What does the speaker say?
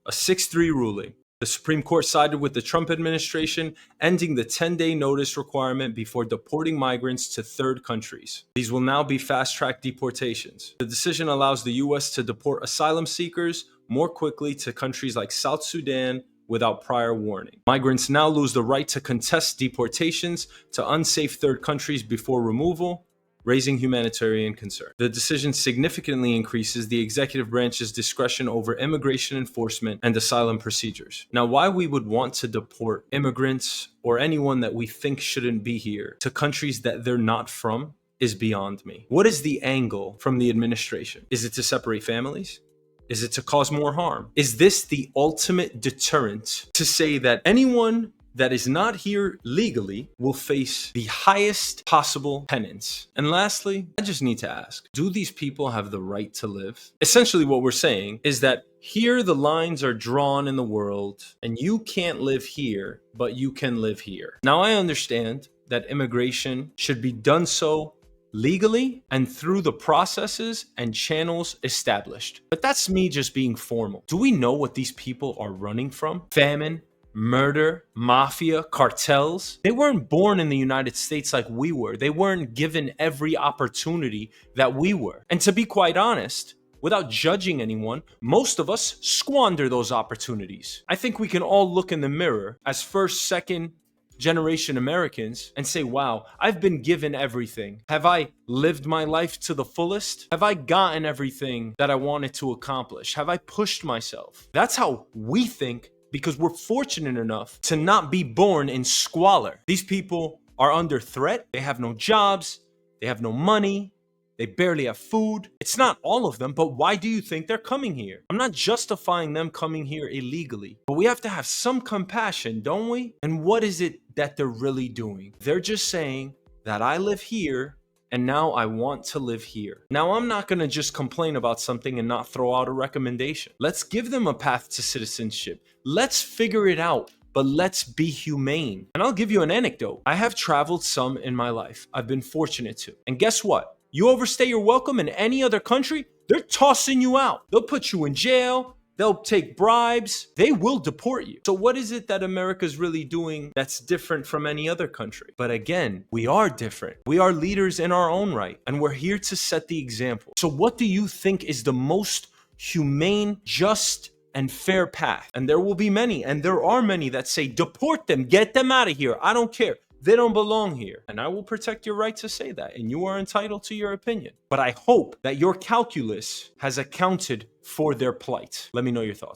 A 6-3 ruling. The Supreme Court sided with the Trump administration, ending the 10-day notice requirement before deporting migrants to third countries. These will now be fast-track deportations. The decision allows the U.S. to deport asylum seekers more quickly to countries like South Sudan without prior warning. Migrants now lose the right to contest deportations to unsafe third countries before removal, raising humanitarian concern. The decision significantly increases the executive branch's discretion over immigration enforcement and asylum procedures. Now, why we would want to deport immigrants or anyone that we think shouldn't be here to countries that they're not from is beyond me. What is the angle from the administration? Is it to separate families? Is it to cause more harm? Is this the ultimate deterrent to say that anyone that is not here legally will face the highest possible penance? And lastly, I just need to ask, do these people have the right to live? Essentially, what we're saying is that here the lines are drawn in the world, and you can't live here, but you can live here. Now, I understand that immigration should be done so legally and through the processes and channels established. But that's me just being formal. Do we know what these people are running from? Famine, murder, mafia, cartels. They weren't born in the United States like we were. They weren't given every opportunity that we were. And to be quite honest, without judging anyone, most of us squander those opportunities. I think we can all look in the mirror as first, second generation Americans and say, wow, I've been given everything. Have I lived my life to the fullest? Have I gotten everything that I wanted to accomplish? Have I pushed myself? That's how we think, because we're fortunate enough to not be born in squalor. These people are under threat. They have no jobs. They have no money. They barely have food. It's not all of them, but why do you think they're coming here? I'm not justifying them coming here illegally, but we have to have some compassion, don't we? And what is it that they're really doing? They're just saying that I live here and now I want to live here. Now, I'm not going to just complain about something and not throw out a recommendation. Let's give them a path to citizenship. Let's figure it out, but let's be humane. And I'll give you an anecdote. I have traveled some in my life. I've been fortunate to. And guess what? You overstay your welcome in any other country, they're tossing you out. They'll put you in jail. They'll take bribes. They will deport you. So what is it that America's really doing that's different from any other country? But again, we are different. We are leaders in our own right, and we're here to set the example. So what do you think is the most humane, just, and fair path? And there will be many, and there are many that say, deport them, get them out of here. I don't care. They don't belong here. And I will protect your right to say that. And you are entitled to your opinion. But I hope that your calculus has accounted for their plight. Let me know your thoughts.